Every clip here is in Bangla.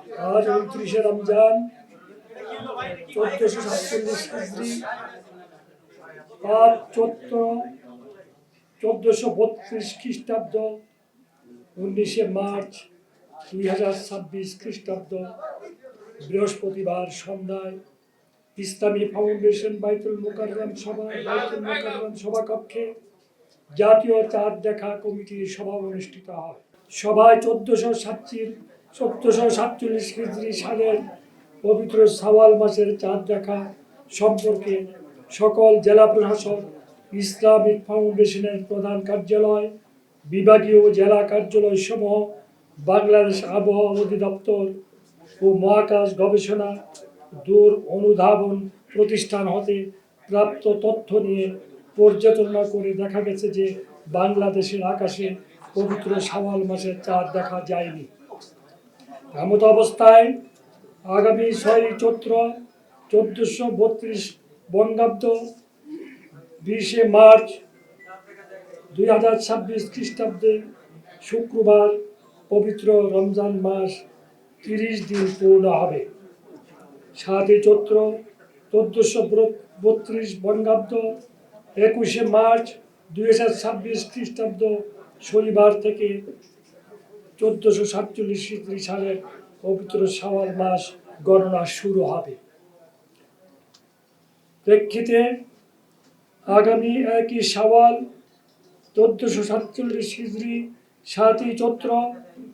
আজ 29শে রমজান 1447 হিজরি, আজ 1432 খ্রিস্টাব্দ, 19শে মার্চ 2026 খ্রিস্টাব্দ, বৃহস্পতিবার সন্ধ্যায় ইসলামী ফাউন্ডেশন বাইতুল মুকাররম সভাকক্ষে জাতীয় চাঁদ দেখা কমিটির সভা অনুষ্ঠিত হয়। সভায় 1447 হিজরি সালের পবিত্র শাওয়াল মাসের চাঁদ দেখা সম্পর্কে সকল জেলা প্রশাসক, ইসলামিক ফাউন্ডেশনের প্রধান কার্যালয়, বিভাগীয় জেলা কার্যালয় সমূহ, বাংলাদেশ আবহাওয়া অধিদপ্তর ও মহাকাশ গবেষণা দূর অনুধাবন প্রতিষ্ঠান হতে প্রাপ্ত তথ্য নিয়ে পর্যালোচনা করে দেখা গেছে যে বাংলাদেশের আকাশে পবিত্র শাওয়াল মাসের চাঁদ দেখা যায়নি। এমত অবস্থায় আগামী 6 চৈত্র 1432 বঙ্গাব্দ, 20শে মার্চ 2026 খ্রিস্টাব্দে শুক্রবার পবিত্র রমজান মাস 30 দিন পূর্ণ হবে। 7 চৈত্র 1432 বঙ্গাব্দ, 21শে মার্চ 2026 খ্রিস্টাব্দ শনিবার থেকে 1447 হিজরি সালের পবিত্র শাওয়াল মাস গণনা শুরু হবে। প্রেক্ষিতে আগামী 1 শাওয়াল 1447 হিজরি, 7 চৈত্র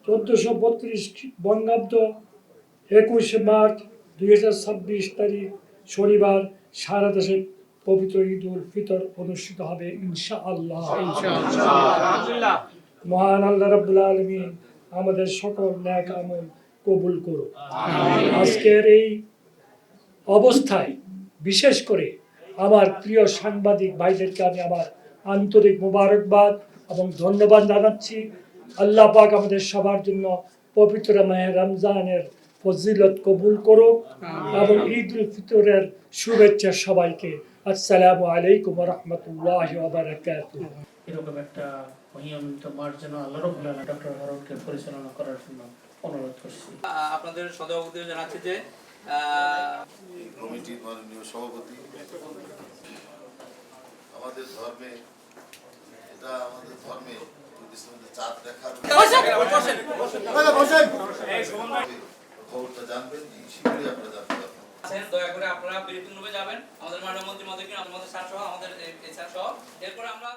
1432 বঙ্গাব্দ, 21 মার্চ 2026 তারিখ শনিবার সারা দেশে পবিত্র ঈদ উল ফিতর অনুষ্ঠিত হবে ইনশাআল্লাহ। মহান আল্লাহ রাব্বুল আলামিন আমাদের সকল নেক আমল কবুল করুন। আজকের এই অবস্থায় বিশেষ করে আমার প্রিয় সাংবাদিক ভাইদেরকে আমি আমার আন্তরিক মোবারকবাদ এবং ধন্যবাদ জানাচ্ছি। আল্লাহ পাক আমাদের সবার জন্য পবিত্র মাহে রমজানের ফজিলত কবুল করুক এবং ঈদ উল ফিতরের শুভেচ্ছা সবাইকে। আসসালামু আলাইকুম ওয়া রাহমাতুল্লাহি ওয়া বারাকাতুহু। এরকম একটা নিয়মিত মাস যেন আল্লাহ রাব্বুল আলামিন ডক্টর হারুনকে পরিচালনা করার জন্য অনুরোধ করছি। আপনাদের সদস্যদের জানাচ্ছি যে কমিটির মাননীয় সভাপতি, আমাদের ধর্মে চাঁদ দেখার খবরটা জানবেন, শীঘ্রই আপনারা জানতে পারবেন। দয়া করে আপনারা বিরতি রুমে যাবেন, আমাদের মাননীয় মন্ত্রী মহোদয় আমাদের স্যার সহ আমাদের স্যার সহ, এরপরে আমরা